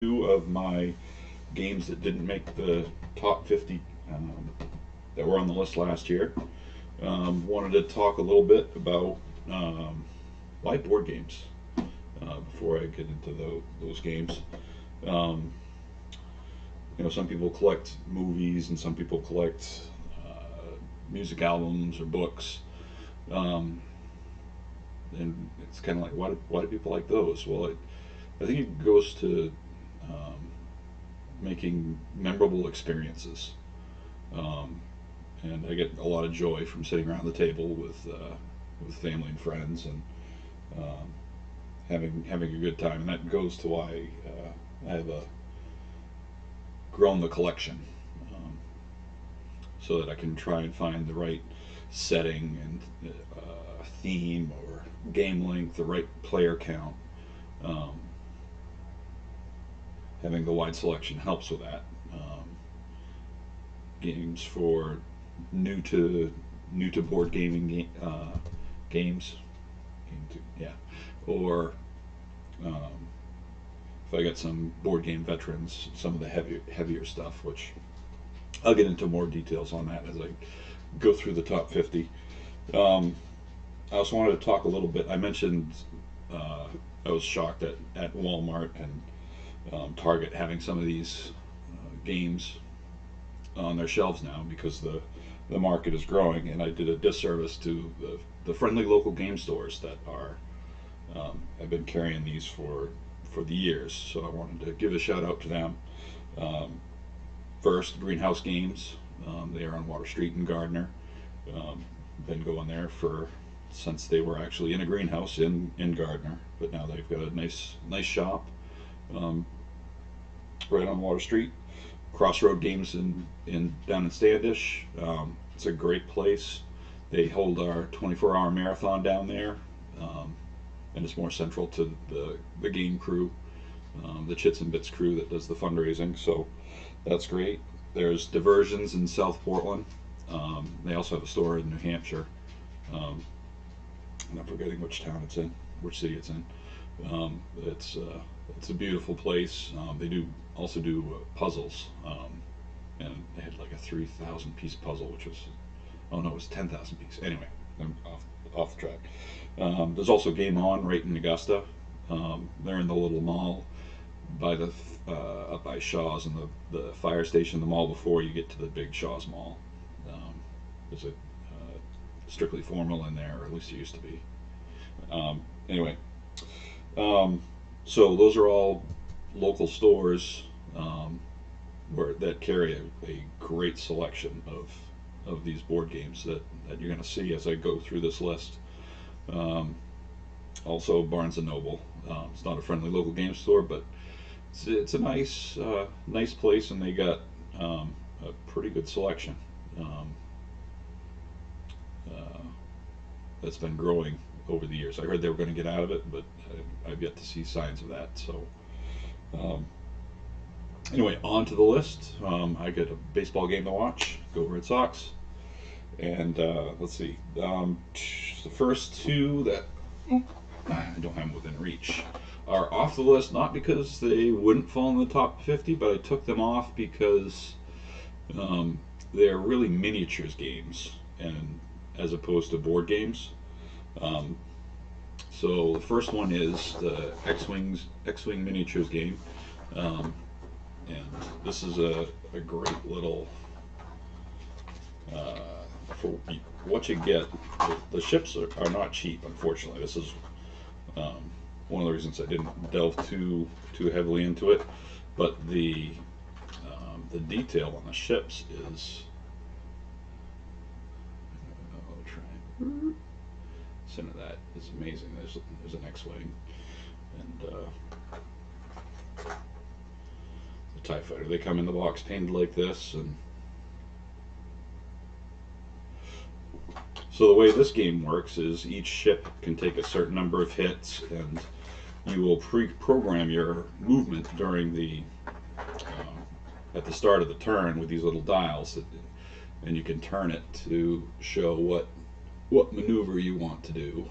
Two of my games that didn't make the top 50 that were on the list last year. Wanted to talk a little bit about why board games before I get into those games. Um, some people collect movies and some people collect music albums or books. Um, and it's kind of like, why do people like those? Well, I think it goes to um, making memorable experiences. Um, and I get a lot of joy from sitting around the table with family and friends and um, having a good time. And that goes to why I have grown the collection, um, so that I can try and find the right setting and theme or game length, the right player count. Um, Having the wide selection helps with that. Games for new to board games, yeah, or um, if I got some board game veterans, some of the heavier stuff, which I'll get into more details on that as I go through the top 50. Um, I also wanted to talk a little bit. I mentioned uh, I was shocked at Walmart and Target having some of these games on their shelves now because the market is growing, and I did a disservice to the friendly local game stores that are have been carrying these for the years. So I wanted to give a shout out to them. Um, First, Greenhouse Games. They are on Water Street in Gardner. Um, been going there for since they were actually in a greenhouse in Gardner, but now they've got a nice shop um, right on Water Street. Crossroad Games in down in Standish. It's a great place. They hold our 24-hour marathon down there, um, and it's more central to the game crew, the Chits and Bits crew that does the fundraising. So that's great. There's Diversions in South Portland. They also have a store in New Hampshire. Um, and I'm forgetting which town it's in, which city it's in. It's a beautiful place. They do also do puzzles, and they had like a 3,000 piece puzzle, which was, oh no, it was 10,000 piece. Anyway, I'm off the track. There's also Game On right in Augusta. They're in the little mall by the up by Shaw's and the fire station, the mall before you get to the big Shaw's Mall. Um, there's a strictly formal in there, or at least it used to be. Anyway, um, so those are all local stores that carry a great selection of these board games that you're going to see as I go through this list. Um, Also, Barnes and Noble. It's not a friendly local game store, but it's a nice place, and they got a pretty good selection um, uh, that's been growing over the years. I heard they were going to get out of it, but I've yet to see signs of that. So um, anyway, on to the list. I get a baseball game to watch. Go Red Sox. And let's see. The first two that I don't have them within reach are off the list, not because they wouldn't fall in the top 50, but I took them off because um, they're really miniatures games, and as opposed to board games. Um, so the first one is the X-wing miniatures game, um, and this is a great little uh, for what you get. The ships are not cheap, unfortunately. This is um, one of the reasons I didn't delve too heavily into it. But the detail on the ships is, I'll try and center that, is amazing. There's an X-wing and the TIE fighter. They come in the box painted like this, and so the way this game works is each ship can take a certain number of hits, and you will pre-program your movement during at the start of the turn with these little dials, and you can turn it to show what maneuver you want to do,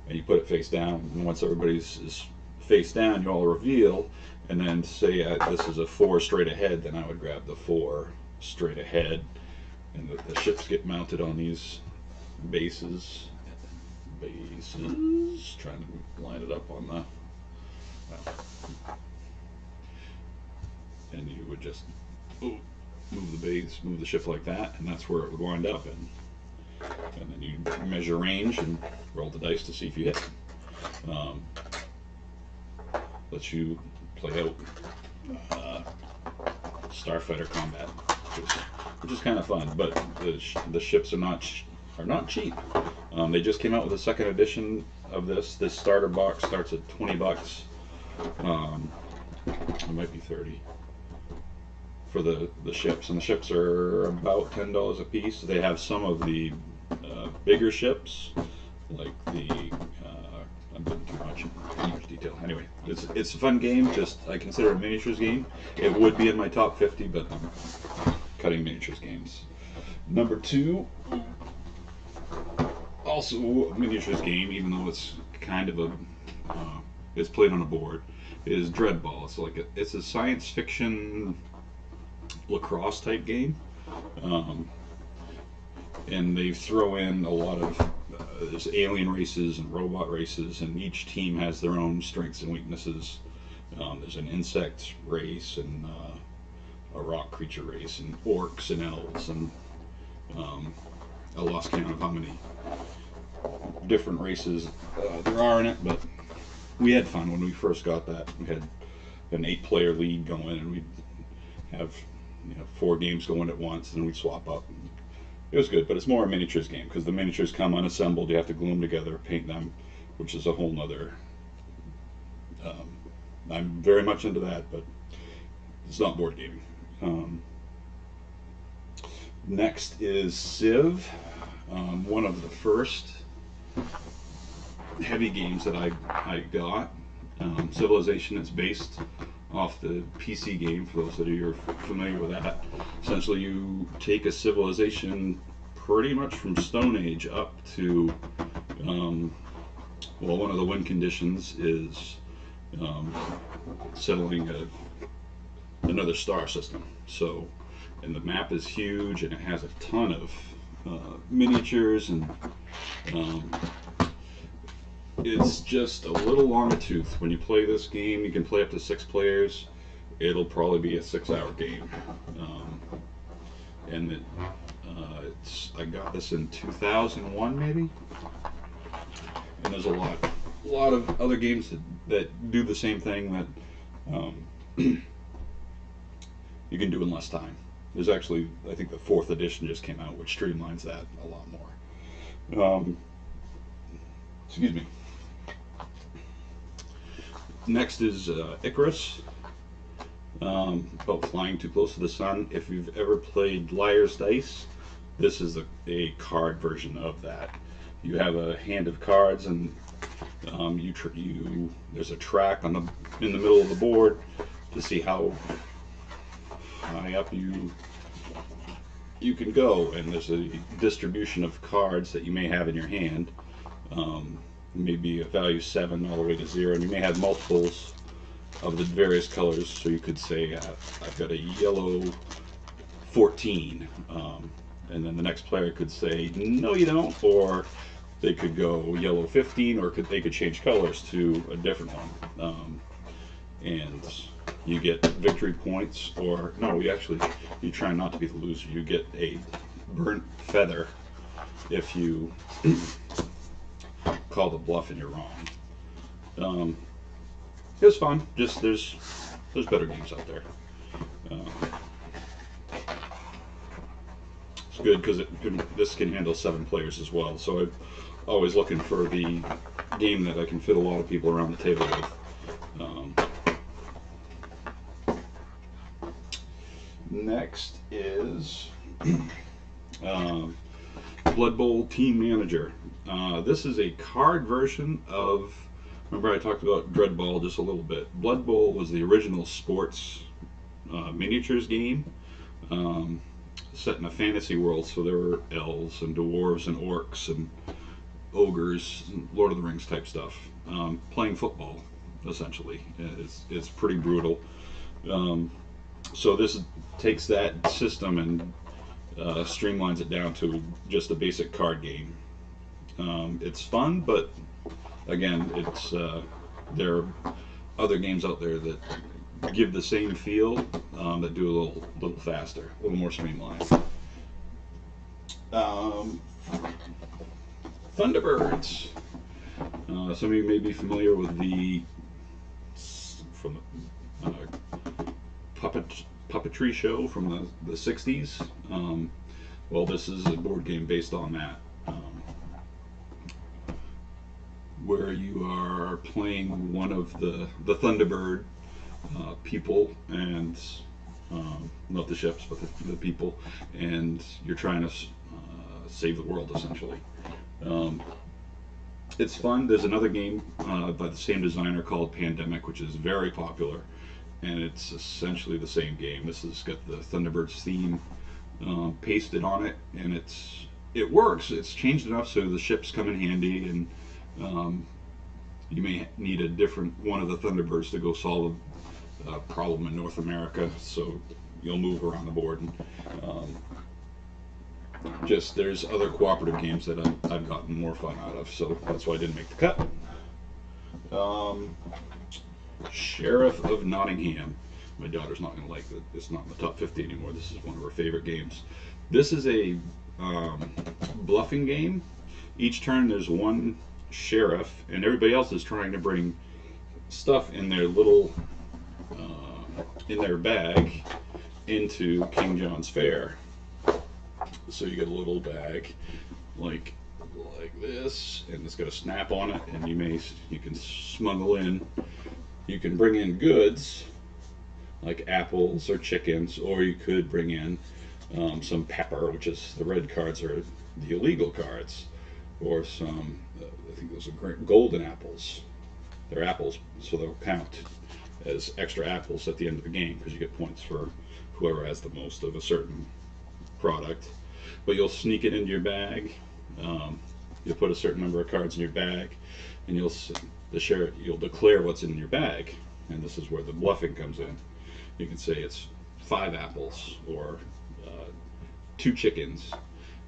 and you put it face down. And once everybody's is face down, you all reveal, and then say this is a 4 straight ahead, then I would grab the 4 straight ahead, and the ships get mounted on these bases. Trying to line it up on the. And you would just move the base, move the ship like that, and that's where it would wind up. And then you measure range and roll the dice to see if you hit. Lets you play out starfighter combat, which is kind of fun. But the ships are not cheap. They just came out with a second edition of this. This starter box starts at $20. It might be 30 for the ships, and the ships are about $10 a piece. They have some of the bigger ships, like the I'm putting too much detail. Anyway, it's a fun game. Just I consider it a miniatures game. It would be in my top 50, but I'm cutting miniatures games. Number 2, also a miniatures game, even though it's kind of a it's played on a board, is Dreadball. It's a science fiction lacrosse type game, and they throw in a lot of there's alien races and robot races, and each team has their own strengths and weaknesses. There's an insect race and a rock creature race, and orcs and elves, and I lost count of how many different races there are in it, but we had fun when we first got that. We had an 8-player league going, and we'd have 4 games going at once, and we'd swap up. It was good, but it's more a miniatures game because the miniatures come unassembled. You have to glue them together, paint them, which is a whole nother. I'm very much into that, but it's not board gaming. Next is Civ, one of the first heavy games that I got. Civilization is based off the PC game, for those that are familiar with that. Essentially, you take a civilization pretty much from Stone Age up to, well, one of the win conditions is settling another star system. So, and the map is huge, and it has a ton of miniatures, and it's just a little long a tooth. When you play this game, you can play up to 6 players. It'll probably be a 6-hour game. And I got this in 2001, maybe. And there's a lot of other games that do the same thing that you can do in less time. There's actually, I think the 4th edition just came out, which streamlines that a lot more. Excuse me. Next is Icarus, about flying too close to the sun. If you've ever played Liar's Dice, this is a card version of that. You have a hand of cards, and there's a track in the middle of the board to see how high up you can go, and there's a distribution of cards that you may have in your hand. Maybe a value 7 all the way to 0, and you may have multiples of the various colors. So you could say I've got a yellow 14, and then the next player could say no you don't, or they could go yellow 15, or they could change colors to a different one, and you get victory points, or no, you try not to be the loser. You get a burnt feather if you call the bluff and you're wrong. It was fun. Just there's better games out there. It's good because this can handle 7 players as well. So I'm always looking for the game that I can fit a lot of people around the table with. Next is Blood Bowl Team Manager. This is a card version of, remember I talked about Dreadball just a little bit. Blood Bowl was the original sports miniatures game, set in a fantasy world, so there were elves and dwarves and orcs and ogres and Lord of the Rings type stuff, playing football. essentially. It's pretty brutal. Um, so this takes that system and streamlines it down to just a basic card game. It's fun, but again, there are other games out there that give the same feel, that do a little faster, a little more streamlined. Um, Thunderbirds. Some of you may be familiar with the from puppetry show from the 60s. Well, this is a board game based on that, where you are playing one of the Thunderbird people, and not the ships, but the people, and you're trying to save the world essentially. Um, it's fun. There's another game by the same designer called Pandemic, which is very popular, and it's essentially the same game. This has got the Thunderbirds theme pasted on it, and it works. It's changed enough so the ships come in handy, and you may need a different one of the Thunderbirds to go solve a problem in North America, so you'll move around the board. And just there's other cooperative games that I've gotten more fun out of, so that's why I didn't make the cut. Sheriff of Nottingham. My daughter's not going to like that. It's not in the top 50 anymore. This is one of her favorite games. This is a bluffing game. Each turn there's one sheriff, and everybody else is trying to bring stuff in their little in their bag into King John's Fair. So you get a little bag like this, and it's got a snap on it, and you can smuggle in. You can bring in goods like apples or chickens, or you could bring in some pepper, which is the red cards are the illegal cards, or some I think those are golden apples. They're apples, so they'll count as extra apples at the end of the game because you get points for whoever has the most of a certain product. But you'll sneak it into your bag. You'll put a certain number of cards in your bag, and you'll declare what's in your bag. And this is where the bluffing comes in. You can say it's 5 apples or 2 chickens,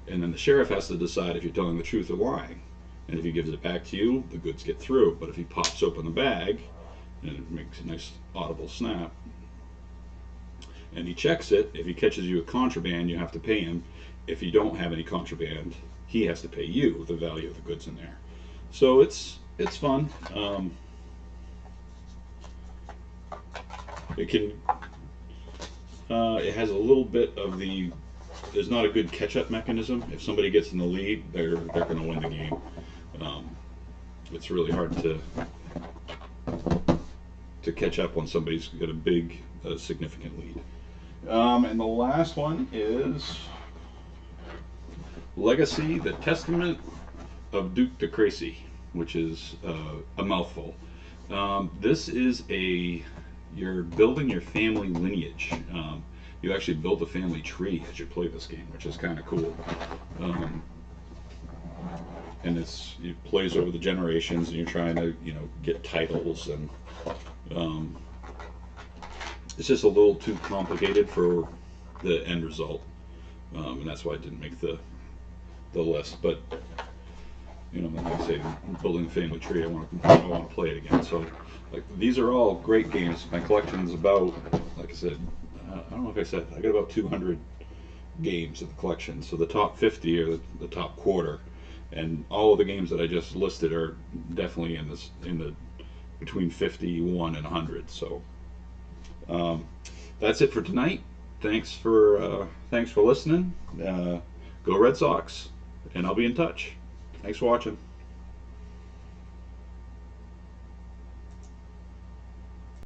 and then the sheriff has to decide if you're telling the truth or lying. And if he gives it back to you, the goods get through. But if he pops open the bag, and it makes a nice audible snap, and he checks it, if he catches you with contraband, you have to pay him. If you don't have any contraband, he has to pay you the value of the goods in there. So it's fun. It has a little bit of there's not a good catch-up mechanism. If somebody gets in the lead, they're going to win the game. It's really hard to catch up when somebody's got a big, significant lead. And the last one is Legacy: The Testament of Duke de Crecy, which is a mouthful. This is you're building your family lineage. You actually build a family tree as you play this game, which is kind of cool. And it plays over the generations, and you're trying to get titles, and it's just a little too complicated for the end result, and that's why I didn't make the list. But like I say, building a family tree, I want to play it again. So these are all great games. My collection is about, like I said, I don't know if I said, I got about 200 games in the collection. So the top 50 are the top quarter, and all of the games that I just listed are definitely in the between 51 and 100. So that's it for tonight. Thanks for listening. Go Red Sox, and I'll be in touch. Thanks for watching.